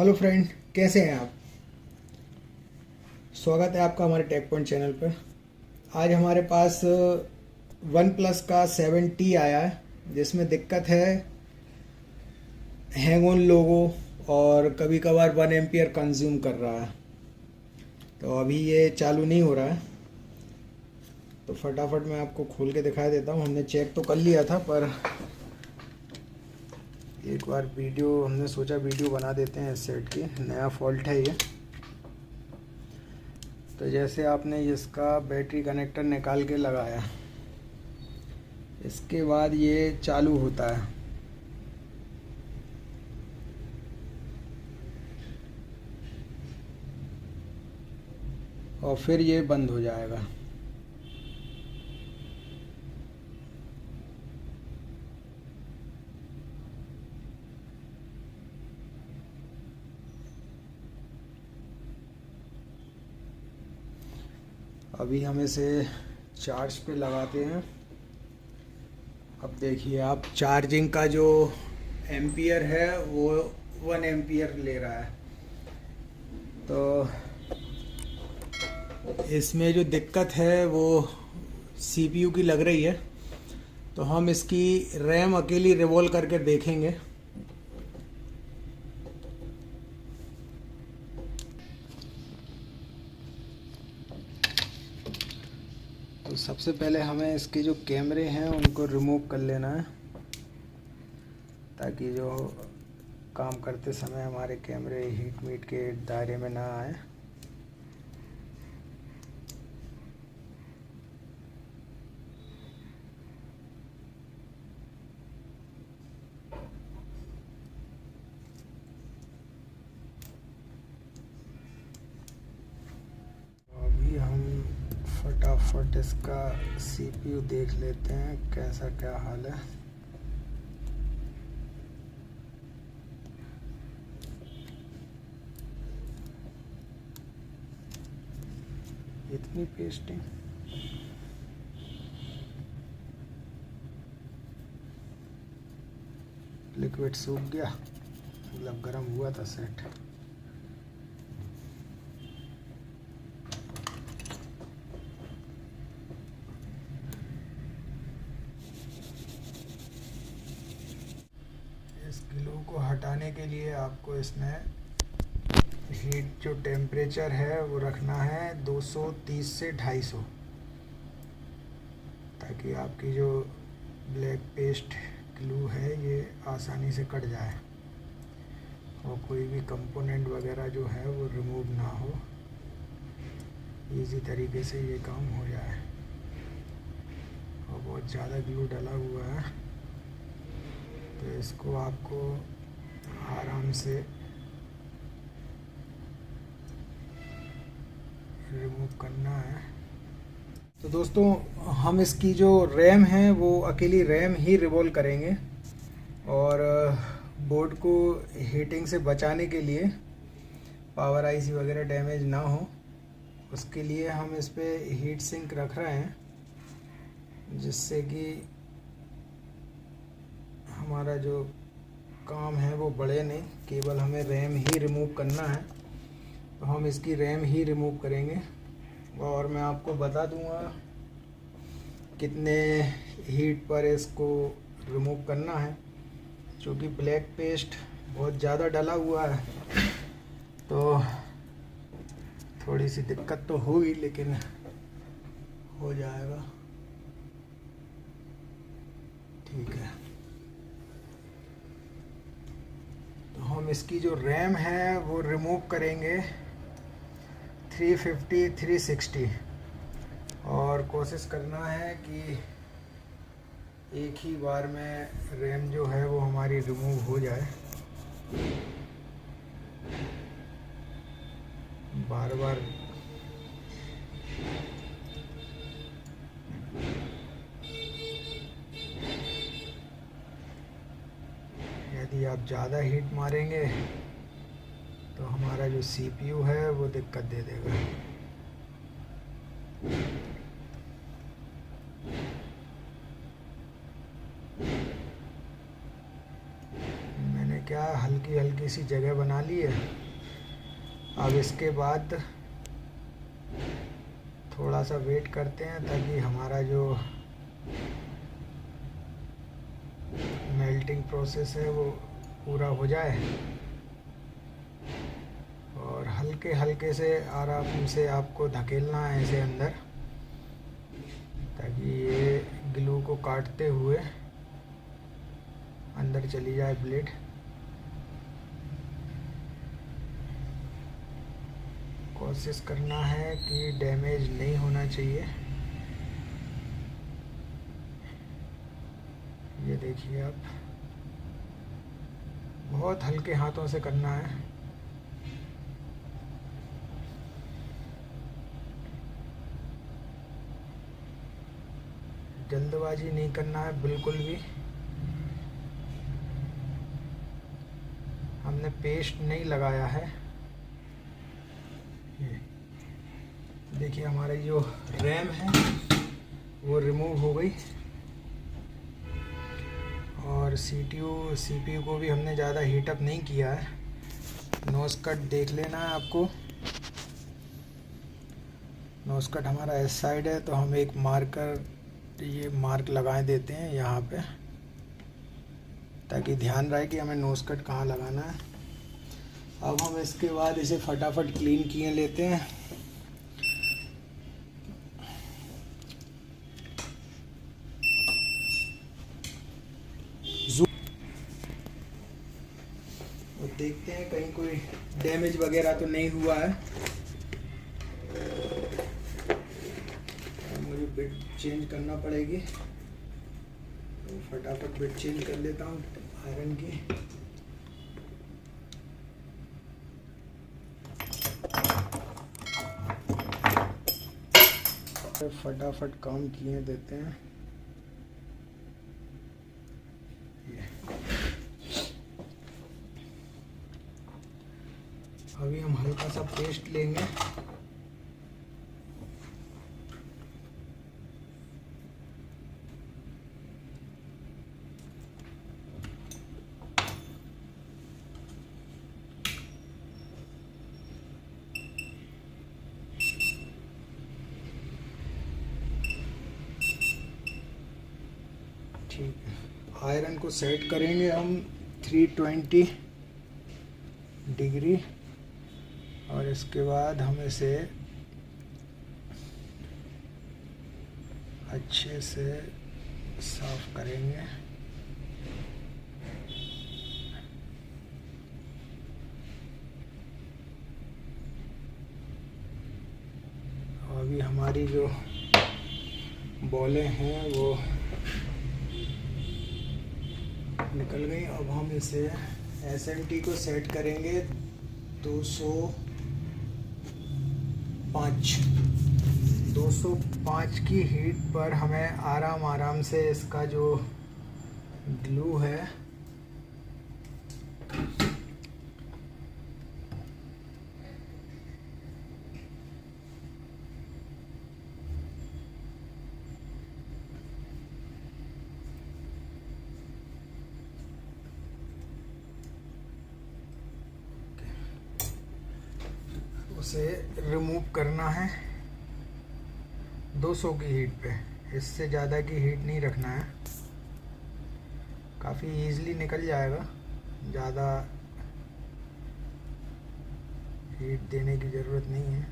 Hello friend, कैसे हैं आप। स्वागत है आपका हमारे टेक पॉइंट चैनल पर। आज हमारे पास वन प्लस का 7T आया है जिसमें दिक्कत है हैंग ऑन लोगो और कभी कभार 1 एम्पियर कंज्यूम कर रहा है। तो अभी ये चालू नहीं हो रहा है, तो फटाफट मैं आपको खोल के दिखा देता हूँ। हमने चेक तो कर लिया था, पर एक बार हमने सोचा वीडियो बना देते हैं इस सेट की। नया फॉल्ट है ये। तो जैसे आपने इसका बैटरी कनेक्टर निकाल के लगाया, इसके बाद ये चालू होता है और फिर ये बंद हो जाएगा। अभी हम इसे चार्ज पे लगाते हैं। अब देखिए आप, चार्जिंग का जो एम्पियर है वो 1 एम्पियर ले रहा है। तो इसमें जो दिक्कत है वो सीपीयू की लग रही है। तो हम इसकी रैम अकेली रिवॉल्व करके देखेंगे। तो सबसे पहले हमें इसके जो कैमरे हैं उनको रिमूव कर लेना है, ताकि जो काम करते समय हमारे कैमरे हीट मीट के दायरे में ना आए। अभी हम फटाफट इसका सीपीयू देख लेते हैं कैसा क्या हाल है। इतनी पेस्टिंग, लिक्विड सूख गया, मतलब गर्म हुआ था सेट। इस ग्लू को हटाने के लिए आपको इसमें हीट जो टेम्परेचर है वो रखना है 230 से 250, ताकि आपकी जो ब्लैक पेस्ट ग्लू है ये आसानी से कट जाए और कोई भी कंपोनेंट वगैरह जो है वो रिमूव ना हो, इजी तरीके से ये काम हो जाए। और बहुत ज़्यादा ग्लू डला हुआ है, तो इसको आपको आराम से रिमूव करना है। तो दोस्तों, हम इसकी जो रैम है वो अकेली रैम ही रिवॉल्व करेंगे, और बोर्ड को हीटिंग से बचाने के लिए, पावर आईसी वगैरह डैमेज ना हो, उसके लिए हम इस पे हीट सिंक रख रहे हैं, जिससे कि हमारा जो काम है वो बढ़े नहीं। केवल हमें रैम ही रिमूव करना है, तो हम इसकी रैम ही रिमूव करेंगे। और मैं आपको बता दूंगा कितने हीट पर इसको रिमूव करना है, क्योंकि ब्लैक पेस्ट बहुत ज़्यादा डला हुआ है, तो थोड़ी सी दिक्कत तो होगी, लेकिन हो जाएगा। ठीक है, तो हम इसकी जो रैम है वो रिमूव करेंगे 350 360, और कोशिश करना है कि एक ही बार में रैम जो है वो हमारी रिमूव हो जाए। बार बार यदि आप ज़्यादा हीट मारेंगे तो हमारा जो सीपीयू है वो दिक्कत दे देगा। मैंने क्या हल्की हल्की सी जगह बना ली है। अब इसके बाद थोड़ा सा वेट करते हैं ताकि हमारा जो मेल्टिंग प्रोसेस है वो पूरा हो जाए, और हल्के हल्के से आराम से आपको धकेलना है इसे अंदर, ताकि ये ग्लू को काटते हुए अंदर चली जाए ब्लेड। कोशिश करना है कि डैमेज नहीं होना चाहिए। ये देखिए आप, बहुत हल्के हाथों से करना है। जल्दबाजी नहीं करना है बिल्कुल भी। हमने पेस्ट नहीं लगाया है। देखिए हमारी जो रैम है वो रिमूव हो गई, और सीपीयू को भी हमने ज़्यादा हीटअप नहीं किया है। नोज़ कट देख लेना है आपको। नोज़ कट हमारा इस साइड है, तो हम एक ये मार्क लगाए देते हैं यहाँ पे, ताकि ध्यान रहे कि हमें नोज़ कट कहाँ लगाना है। अब हम इसके बाद इसे फटाफट क्लीन किए लेते हैं। और देखते हैं कहीं कोई डैमेज वगैरह तो नहीं हुआ है। मुझे बिट चेंज करना पड़ेगी, तो फटाफट बिट चेंज कर लेता हूँ आयरन की। फटाफट काम किए देते हैं। अभी हम हल्का सा पेस्ट लेंगे। ठीक है, आयरन को सेट करेंगे हम 320 डिग्री, और इसके बाद हम इसे अच्छे से साफ करेंगे। अभी हमारी जो बॉलें हैं वो निकल गई। अब हम इसे SMT को सेट करेंगे 205 की हीट पर। हमें आराम से इसका जो ग्लू है उसे रिमूव करना है 200 की हीट पे। इससे ज़्यादा की हीट नहीं रखना है, काफ़ी इजीली निकल जाएगा। ज़्यादा हीट देने की ज़रूरत नहीं है।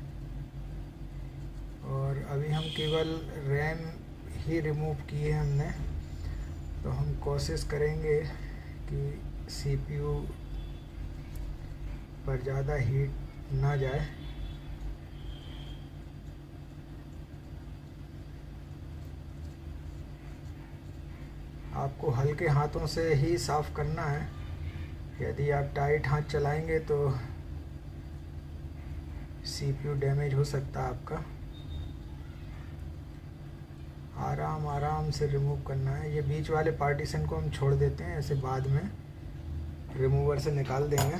और अभी हम केवल रैम ही रिमूव किए हमने, तो हम कोशिश करेंगे कि CPU पर ज़्यादा हीट ना जाए। आपको हल्के हाथों से ही साफ़ करना है। यदि आप टाइट हाथ चलाएंगे तो CPU डैमेज हो सकता है आपका। आराम से रिमूव करना है। ये बीच वाले पार्टीशन को हम छोड़ देते हैं, ऐसे बाद में रिमूवर से निकाल देंगे।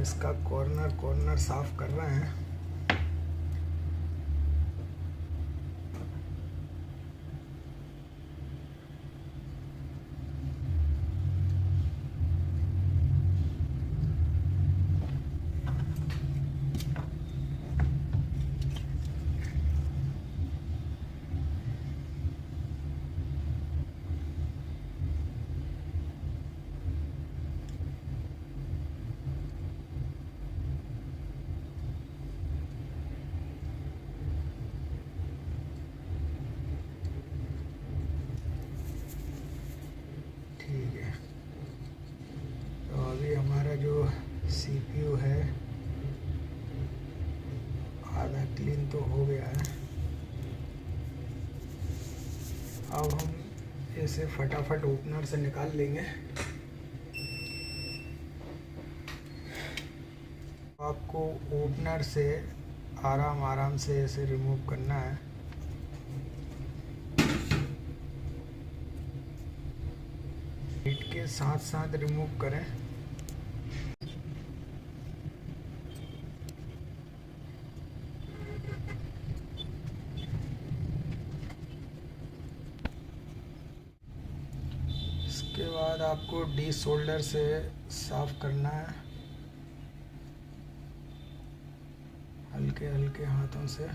इसका कॉर्नर साफ कर रहे हैं। ठीक है, तो अभी हमारा जो CPU है आधा क्लीन तो हो गया है। अब हम इसे फटाफट ओपनर से निकाल लेंगे। आपको ओपनर से आराम से इसे रिमूव करना है। हीट के साथ रिमूव करें। इसके बाद आपको डी-सोल्डर से साफ करना है, हल्के हाथों से।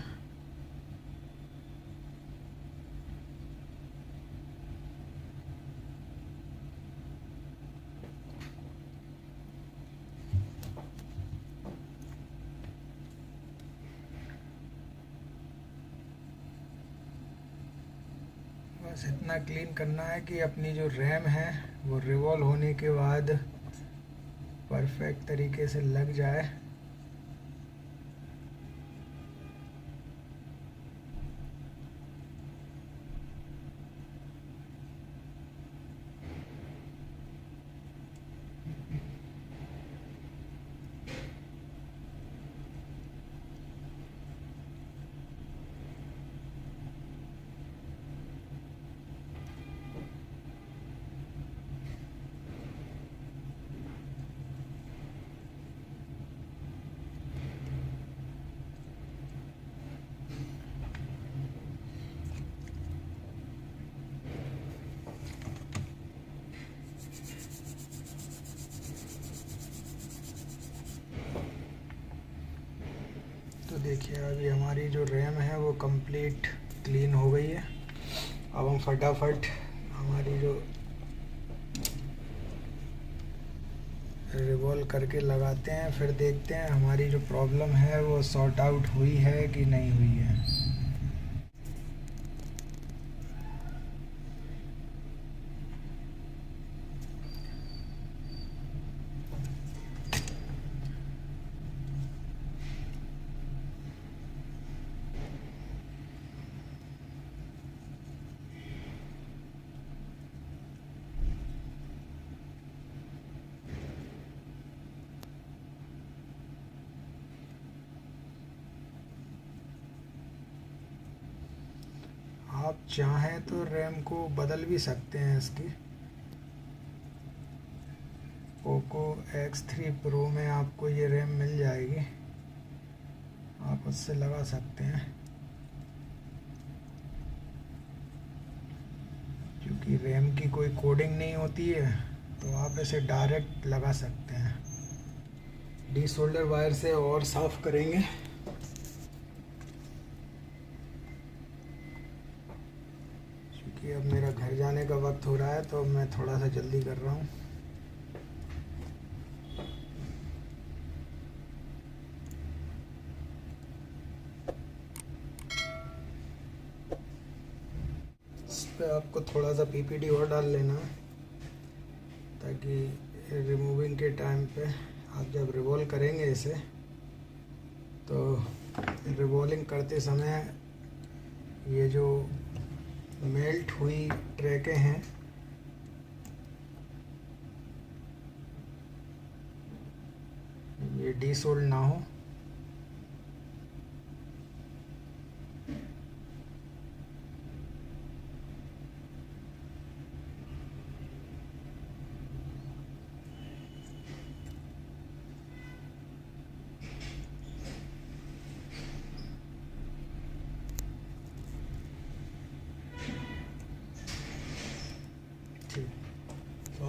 बस इतना क्लीन करना है कि अपनी जो रैम है वो रिवॉल्व होने के बाद परफेक्ट तरीके से लग जाए। तो देखिए अभी हमारी जो रैम है वो कंप्लीट क्लीन हो गई है। अब हम फटाफट हमारी जो रिवॉल्व करके लगाते हैं, फिर देखते हैं हमारी जो प्रॉब्लम है वो सॉर्ट आउट हुई है कि नहीं हुई है। आप चाहें तो रैम को बदल भी सकते हैं इसकी। पोको X3 Pro में आपको ये रैम मिल जाएगी, आप उससे लगा सकते हैं। क्योंकि रैम की कोई कोडिंग नहीं होती है तो आप इसे डायरेक्ट लगा सकते हैं। डी-सोल्डर वायर से और साफ़ करेंगे। क्योंकि अब मेरा घर जाने का वक्त हो रहा है तो मैं थोड़ा सा जल्दी कर रहा हूँ। इस पे आपको थोड़ा सा PPD और डाल लेना है ताकि रिमूविंग के टाइम पे आप जब रिवॉल्व करेंगे इसे तो रिवॉल्विंग करते समय ये जो मेल्ट हुई ट्रैकें हैं ये डीसोल्ड ना हो।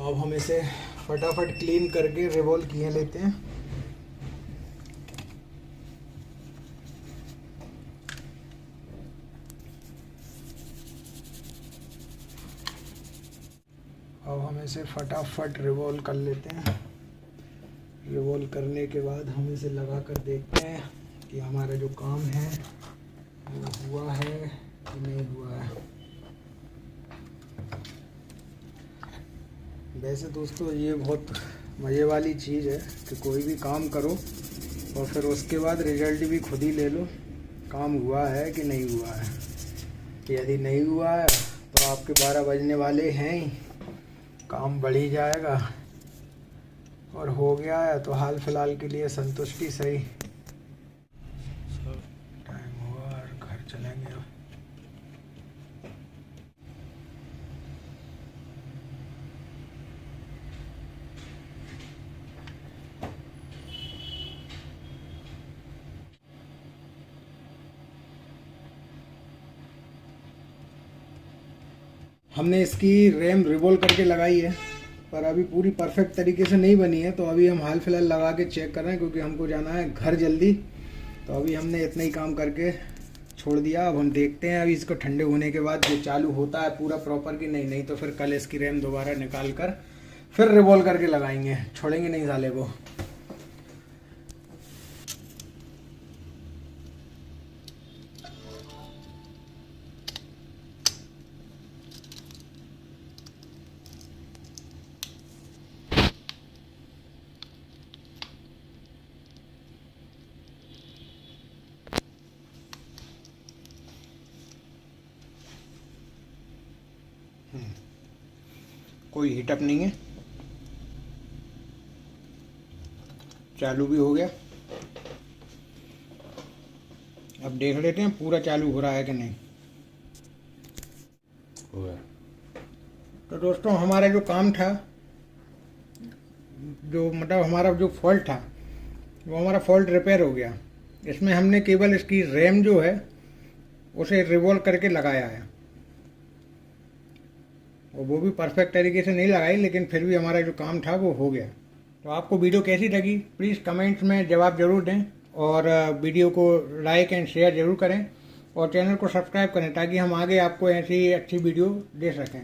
अब हम इसे फटाफट क्लीन करके रिवॉल्व किए लेते हैं। अब हम इसे फटाफट रिवॉल्व कर लेते हैं। रिवॉल्व करने के बाद हम इसे लगा कर देखते हैं कि हमारा जो काम है वो हुआ है कि नहीं हुआ है। वैसे दोस्तों ये बहुत मज़े वाली चीज़ है कि कोई भी काम करो और फिर उसके बाद रिजल्ट भी खुद ही ले लो, काम हुआ है कि नहीं हुआ है। यदि नहीं हुआ है तो आपके 12 बजने वाले हैं ही, काम बढ़ ही जाएगा, और हो गया है तो हाल फिलहाल के लिए संतुष्टि सही। टाइम हुआ और घर चलेंगे अब। हमने इसकी रैम रिवॉल्व करके लगाई है, पर अभी पूरी परफेक्ट तरीके से नहीं बनी है, तो अभी हम हाल फिलहाल लगा के चेक कर रहे हैं, क्योंकि हमको जाना है घर जल्दी। तो अभी हमने इतना ही काम करके छोड़ दिया। अब हम देखते हैं अभी इसको ठंडे होने के बाद जो चालू होता है पूरा प्रॉपर कि नहीं तो फिर कल इसकी रैम दोबारा निकाल कर फिर रिवॉल्व करके लगाएंगे, छोड़ेंगे नहीं साले को। कोई हीटअप नहीं है, चालू भी हो गया। अब देख लेते हैं पूरा चालू हो रहा है कि नहीं हो गया। तो दोस्तों हमारा जो काम था, जो मतलब हमारा जो फॉल्ट था वो हमारा फॉल्ट रिपेयर हो गया। इसमें हमने केवल इसकी रैम जो है उसे रिवॉल्व करके लगाया है, और वो भी परफेक्ट तरीके से नहीं लगाई, लेकिन फिर भी हमारा जो काम था वो हो गया। तो आपको वीडियो कैसी लगी प्लीज़ कमेंट्स में जवाब ज़रूर दें, और वीडियो को लाइक एंड शेयर ज़रूर करें, और चैनल को सब्सक्राइब करें ताकि हम आगे आपको ऐसी अच्छी वीडियो दे सकें।